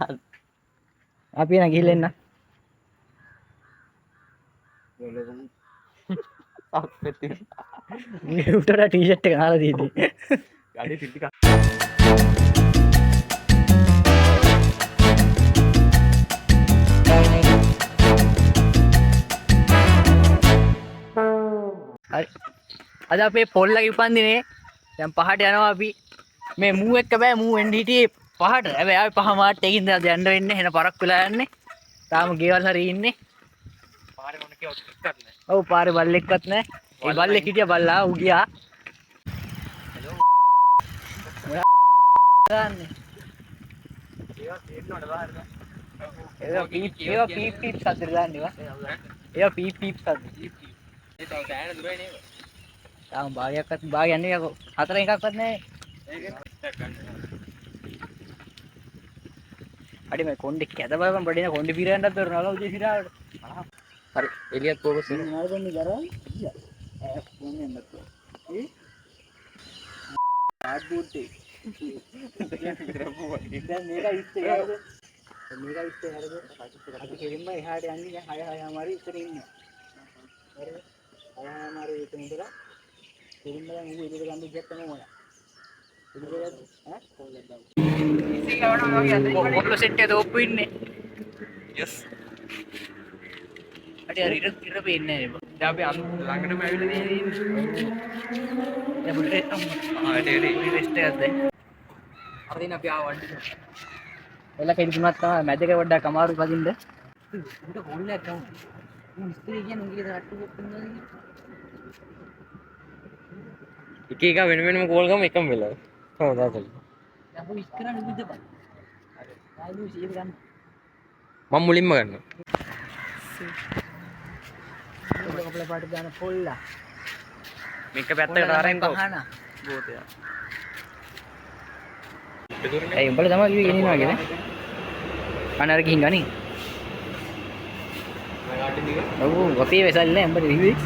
අපි නම් ගිහින් එන්න. උටට ටී-ෂර්ට් එක නාලා දීදී. ගඩේ තිත්ති කා. හරි. අද අපේ පොල්ලගේ උපන්දිනේ. දැන් පහට යනවා අපි. මේ මූ එක්ක බෑ මූ එන්න හිටියේ පහට. හැබැයි ආවේ පහ මාට් එකකින් දැන් යන්න වෙන්නේ. එන පරක් වෙලා යන්නේ. තාම ගෙවල් හරි ඉන්නේ. පාරේ මොන කෙවත් එක්කත් නැහැ. ඔව් පාරේ බල්ලෙක්වත් නැහැ. ඒ බල්ලෙක් හිටියා බල්ලා ඌ ගියා. ගන්නේ. ඒවා තේරෙන්නවද බාහිර? ඒවා පීප් පීප් සද්ද දාන්නේ වා. ඒවා පීප් පීප් සද්ද. ඒ තව දැනෙන දුරයි නේද? තාම භාගයක්වත් භාගයක් නෙවෙයි යකෝ. හතරෙන් එකක්වත් නැහැ. ඒකෙන් ගන්න. අඩි මේ කොණ්ඩේ කැද බලපන් බඩේන කොණ්ඩේ පිරයන්නත් දරනවා උදේ සිරාවට. හරි එලියත් පොකස් මේ නාරගන්නේ ගරවයි. ඈ කොන්නේ නැත්තු. ඒ ආඩ්බෝට් එක. දැන් මේක ඉස්සේ හරිද? මේක ඉස්සේ හරිද? අපි කෙලින්ම එහාට යන්නේ දැන් 6 මාරි ඉස්සර ඉන්නේ. හරිද? 6 මාරි ඉතින් ඉඳලා කෙලින්ම දැන් ඌ එළියට ගන්න ඉස්සෙත් තමයි මොනවා. එළියට ඈ කොල්ලෙක් දාමු. ඉතින් ගවනවා වගේ අද ඉන්නේ. ඔක්කොම සෙට් එක දෝප්පු ඉන්නේ. යස්. අඩි හරි ඉර පේන්නේ නැහැ නේ. දැන් අපි ළඟටම ඇවිල්ලා තියෙන්නේ. දැන් බුලට් ටෙස්ට් එකක් දැන්. අරදින අපි ආවන්ටි. එලා කෙලි තුනක් තමයි මැදක පොඩ්ඩක් අමාරු පදින්න. උඩ කොල්ලයක් ගමු. මම ඉස්තරේ කියන්නේ උන්ගේ රට්ටු කොප්පන්නේ. එක එක වෙන වෙනම කෝල් ගම එකම වෙලාව. කොහොමද අතල්? දැන් අපි ඉස්කරන්න විදිහපන්. හරි. ආයෙත් 100 ගන්න. මම මුලින්ම ගන්නවා. කොප්පල පාට දාන පොල්ලා. මේක පැත්තකට ආරෙන් කෝ. පහන. බෝතය. ඒ උඹලා තමයි කිව්වේ ගෙනිනවා කියලා. අනර ගිහින් ගනි. ඔව් අපේ වෙසල් නෑ උඹට කිව්වේ.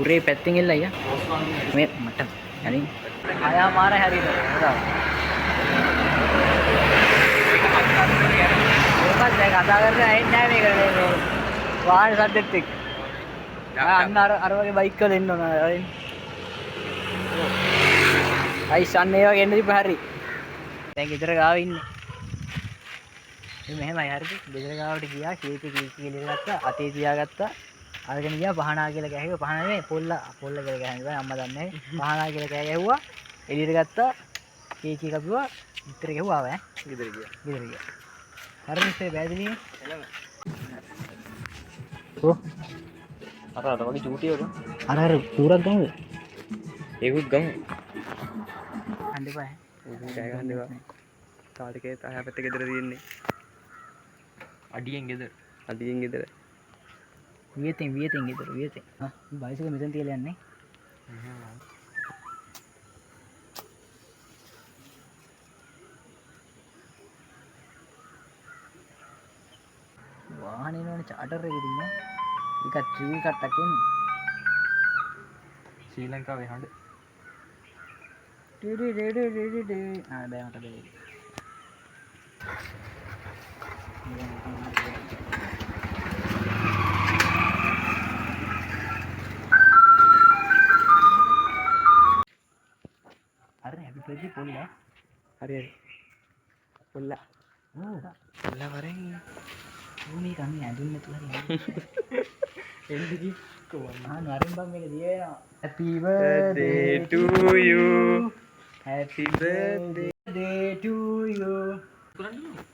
උරේ පැත්තෙන් එල්ල අයියා. මේ මට යනි. ආයා මාර හැරිද. මොකක්ද දැන් කතා කරන්නේ ඇහෙන්නේ නෑ මේක මේ වාහන සද්දෙත් එක්ක. අන්න අර වගේ බයික් වල එන්න ඕන. අයිසන් ඒවා ගෙන්න දීප හරි. දැන් ගෙදර ගාව ඉන්නේ. මේ මෙහෙමයි හරිද? ගෙදර ගාවට ගියා කීකේ කියලා ගත්තා අතේ තියාගත්තා. අරගෙන ගියා පහනා කියලා ගෑහුවා. පහන නෙමෙයි පොල්ලා කියලා ගෑහුවා. අම්මා දන්නේ නැහැ. පහනා කියලා කෑ ගැහුවා. එළියට ගත්තා. කීකේ කපුවා. ඉතර ගැහුවා ඈ. ගෙදර ගියා. හරිනේ බෑදලියේ. එළම. ඔව්. අර වගේ චූටි වල. අර පුරක් ගමුද? ඒකුත් ගමු. අඬපෑ. උන් කෑ ගහන්න එපා. තාලිකේ තාය පැත්තේ ගෙදර තියෙන්නේ. අඩියෙන් ගෙදර. වියතෙන් ගෙදර වියතෙන්. ආ බයිසිකල් මෙතන තියලා යන්නේ. වාහනේ නෝනේ චාටර් එකේ ඉන්නේ. ඒක ට්‍රිවිල් කට්ටක් එන්නේ. ශ්‍රී ලංකාවේ හඬ. ආ බෑ මට බෑ. අර හැපි බර්ත්ඩේ පොල්ලා. හරි. පොල්ලා. ඕ පොල්ලා වරෙන්. මේ කන්නේ ඇඳුම් නැතුව හරි. එන්දිකි ආ නරින් බම් මේක දිය වෙනවා. Happy birthday to you. Happy birthday to you.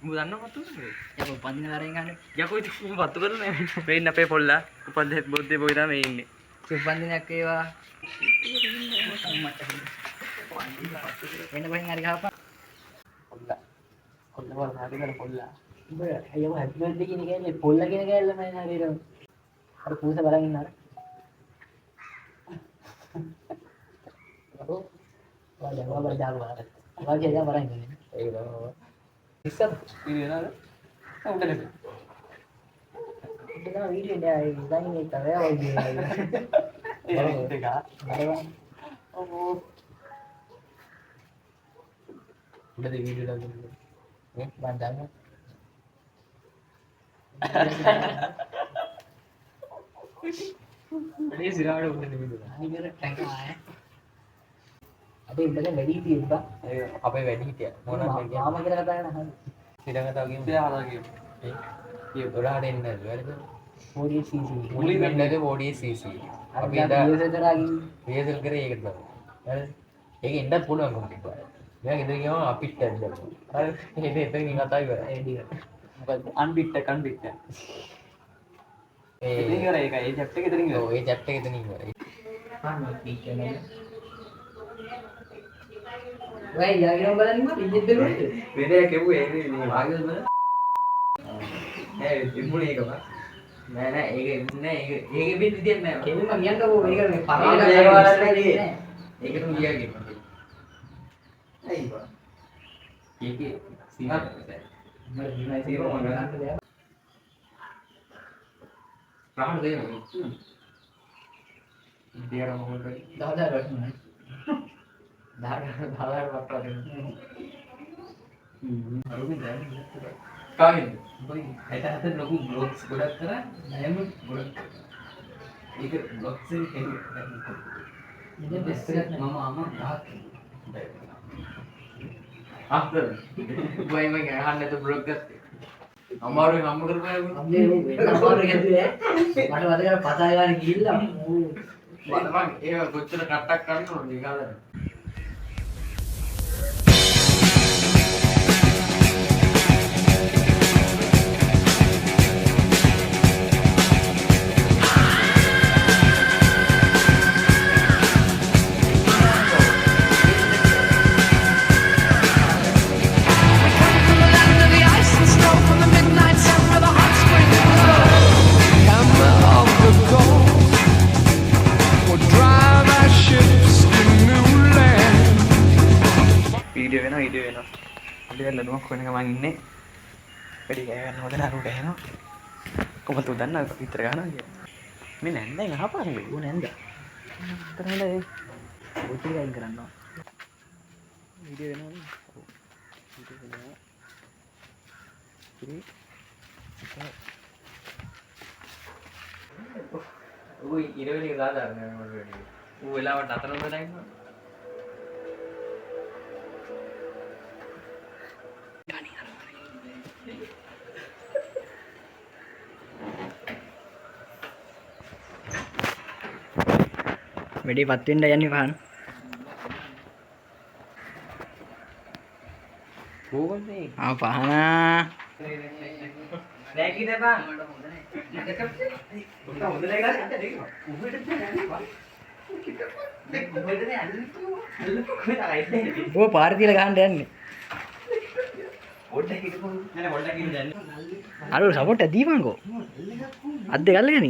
උඹ දන්නව මතු නේ? යකෝ පන්දින වරෙන් ගන්න. යකෝ ඉතින් උඹ වත්තු කරන්නේ නැහැ. මේ ඉන්න අපේ පොල්ලා. උපන්දේ බොද්දේ බොයි තමයි මේ ඉන්නේ. සුපන්දිනයක් වේවා. වෙන කොහෙන් හරි ගහපන්. පොල්ලා. පොල්ලා වල හරි ගන්න පොල්ලා. උඹ අයියෝ හැපි බර්ත්ඩේ කියන කෑල්ල පොල්ලා කියන කෑල්ල මම හරියට. අර පූස බලන් ඉන්නාර. ඔව්. වාලා දාලා. වාගේ යා බලන් ඉන්නේ. ඒක තමයි. ඉස්සත් ඉරියනද? උඩනේ. ඉතින් වීඩියෝ නෑ ඉතින් ඒක තමයි වගේ. දෙක. ඔව්. උඩේ වීඩියෝ දාන්න. බන්දන්න මේ සිරාවට උන්නේ නෙමෙයි. අනිගර ටැංකාය අපේ ඉඳලා වැඩි හිටියා අපේ වැඩි හිටියා. මොනවද කියන්නේ? මාමා කියලා කතා කරන සිරගතාව කියමු. සිරහලා කියමු. ඒ දොරහට එන්න වැරද? 48cc මුලින් වෙන්නද 48cc. අපි එදා රියසල් කරේ ඒකට තමයි. හරිද? ඒක එන්නත් පුළුවන් කොහොමද? මෙයා ගෙදර ගියාම අපිට දැක්කා. හරි. ඒක එතනින් කතා කරා. ඒ ඩිය මොකද අන්බිට් ඉතින් ඉවරයි ඒක. ඒ චැප්ටර් එක එතනින් ඉවරයි. ඔව් ඒ චැප්ටර් එක එතනින් ඉවරයි. ඔය යාගෙන බලන්න පිටින් දෙන්න වෙරේ කෙව්වේ ඒක මේ වාගල් බල. නෑ ඉමුනේ ඒක බා. නෑ ඒක ඉන්නේ ඒක බින් විදියක් නෑ. කෙලින්ම කියන්නකෝ මේක මේ පරාද ඒකට ගියාගෙන. ඇයි බා. ඒකේ සිහත් මම දිනයි සේව මම ගන්න දෙයක්. රාහන දෙනවා. ඉතියාර මොකද? දාදා රටුනේ. දාදා වට්ටා දෙන්න. අරුමින් දැන් කාගෙන්ද? බයි හිත හතර ලොකු බ්ලොග්ස් ගොඩක් කරා නෑම ගොඩක්. ඒක බ්ලොග්ස් එකේ ඉතින් බෙස්ට් මම අම්මා ගහක්. අහතර. බයි මම ගහන්න තු බ්ලොග් ගත්තේ. අමාරුවෙන් හම්බ කරපුවා අම්මේ අමාරු ගැදුවේ මට වදේ පතා ගන්න ගිහිල්ලා මම ඒක කොච්චර කට්ටක් කරන්න ඕනද ඒකද වීඩියෝ වෙනවා ඉතින් ලනුවක් වෙනක මං ඉන්නේ වැඩි ගෑ ගන්න හොද නරුට එනවා කොහොමද දන්නව විතර ගන්නවා කියලා මේ නැන්දෙන් අහපන් ඌ නැන්ද තරහල ඒ ඔටි ගයින් කරනවා වීඩියෝ වෙනවා වීඩියෝ වෙනවා ඉතින් ඌ ඉරවෙලි ගාදා ඌ වෙලාවට අතන හොදලා ඉන්නවා වැඩි පත් වෙන්න යන්නේ පහන කොහොමද පහන රැකී දෙපන් හොඳ නැහැ ඌ පාර තියලා ගහන්න යන්නේ අර සපෝට් එක දීපන්කෝ අත් දෙක අල්ලගෙන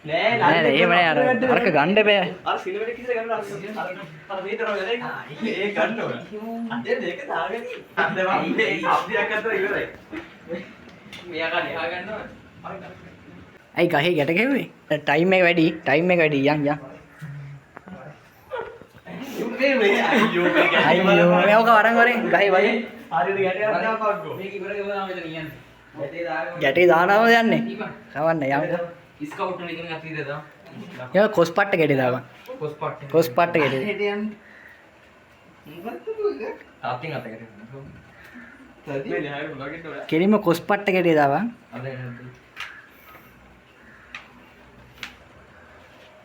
නෑ නෑ එහෙම නෑ අරක ගන්න බෑ අර සිනමැටික් කිසි ගන්න අර මේ තරම වැඩේ ඒ ගන්න ඕන අද දෙක දාගෙන අද මේ අබ්දියක් අතර ඉවරයි මෙයා ගන්න එහා ගන්නවා ඇයි ගහේ ගැට ගැව්වේ ටයිම් එක වැඩි යන් මේ අයියෝ අයියෝ මේක වරන් වරෙන් ගහේ වගේ හරියට ගැටයක් දාපක්කෝ මේක ඉවර කරලා මෙතන යන්නේ ගැටේ දානවද යන්නේ කවන්න යමුකෝ ස්කවුට් එක නිකන් අතීතේ දා ඒක කොස් පට්ට ගැටේ දාපන් කොස් පට්ට ගැටේ හෙට යන්නේ තාත්තින් අතකට තදී මේ ලහර බගට ඔය කෙලින්ම කොස් පට්ට ගැටේ දාපන් අද එන්නේ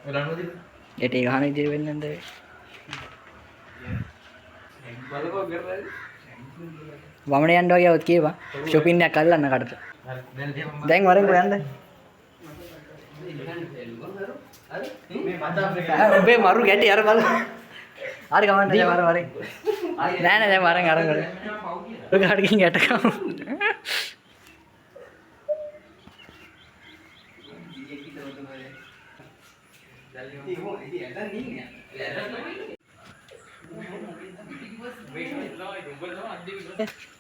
ඔලන්නෝද ගැටේ ගහන විදිහට වෙන්නේ නැන්ද බලකෝ කරලා වමන යන්න වගේ આવත් කියපන් ෂොපින් එකක් අල්ලන්න කඩට දැන් වරෙන් යන්න ඔබේ මරු ගැටි අර බල හරි ගමන්න දැන් වරෙන් නෑ නෑ දැන් වරෙන් අරන් කරේ ඔය කාටකින් ගැටකම්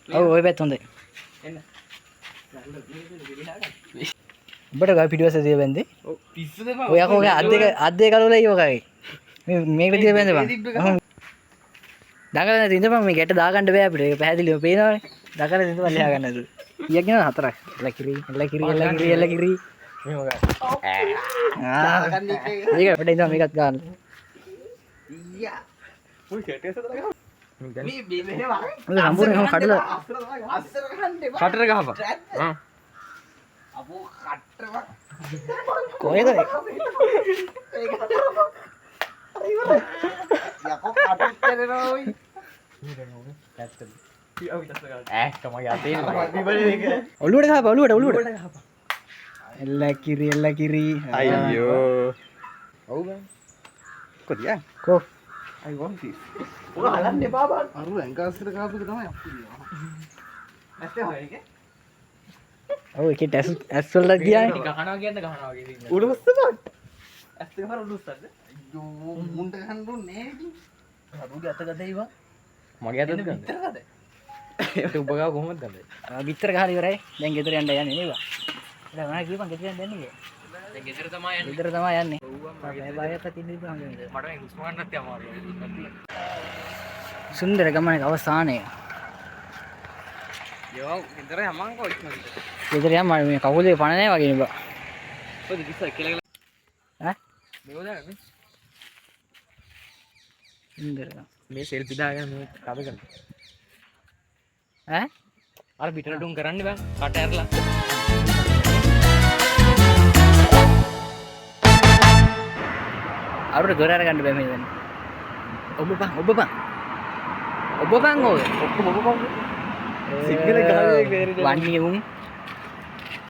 ඔව් ඔය පැත්ත හොඳයි එන්න උඹට ගා පිටිවස දිය බැන්දේ ඔව් පිස්සු දෙපා ඔය යකෝ අත් දෙක කලවල ඉවකයි මේක දිය බැන්දේ බං දඟලන තින්දම මේ ගැට දාගන්න බෑ අපිට. ඒක පැහැදිලිව පේනවනේ. දඟලන තින්දම ලියා ගන්නද. කීයක් යනවද? 4ක්. එලකිරි එලකිරි. මෙහෙම ගන්න. මේක අපිට ඉඳන් මේකත් ගන්න. ඊයා. උයි කැටේස දාගන්න. මේ මෙහෙම සම්පූර්ණයෙන්ම කඩලා අස්සර ගන්න එපා. කටර ගහපන්. හා. අපෝ කට්ටව. කොහෙද? ඒක. යකෝ කටුත් කරනවා ඔයි. ඇත්තද? මගේ අතේ ඔලුවට ගහපන් ඔලුවට එල්ලකිරි අයියෝ ඔව් බං කොදියා කෝ I want this ඔය හලන්න එපා බං අරු ඇංගාස්තර ගහපු එක තමයි අප්පුඩිය ඇත්තම ඒක ඔව් ඒකේ ඇස් වලට ගියානේ ගහනවා ගහනවා වගේ උඩුස්ස බං ඇස් දෙක පාර උඩුස්සක්ද අයියෝ මුන්ට ගහන්න දුන්නේ නෑ අරුගේ අත ගදේ ඉවා මගේ අතද ගන්න විතර ගද ඒක උඹ ගාව කොහොමද ගන්නේ විතර ගහලා ඉවරයි දැන් ගෙදර යන්න යන්නේ නේද දැන් මොනවා කියපන් ගෙදර යන්න යන්නේ දැන් ගෙදර තමයි යන්නේ ගෙදර තමයි යන්නේ මේ බයත් තින්නේ ඉතින් හංගෙ මට මේ හුස්ම ගන්නත් අමාරුයි සුන්දර ගමනක අවසානය යෝ ගෙදර යමන් කොයි ගෙදර යන්න මේ කකුලේ පණ නැහැ වගේ නේ බා ඔය දිස්ස කියලා ඈ මේව දාන්නේ සුන්දර මේ සෙල්ෆි දාගෙන මේ කබ ගන්න ඈ අර පිටර ඩුම් කරන්න බෑ කට ඇරලා අරුට ගොර අරගන්න බෑ මේ දැන් ඔබ බං ඔය ඔක්කොම ඔබ පං සිංහල ගාවේ වන්නේ උන්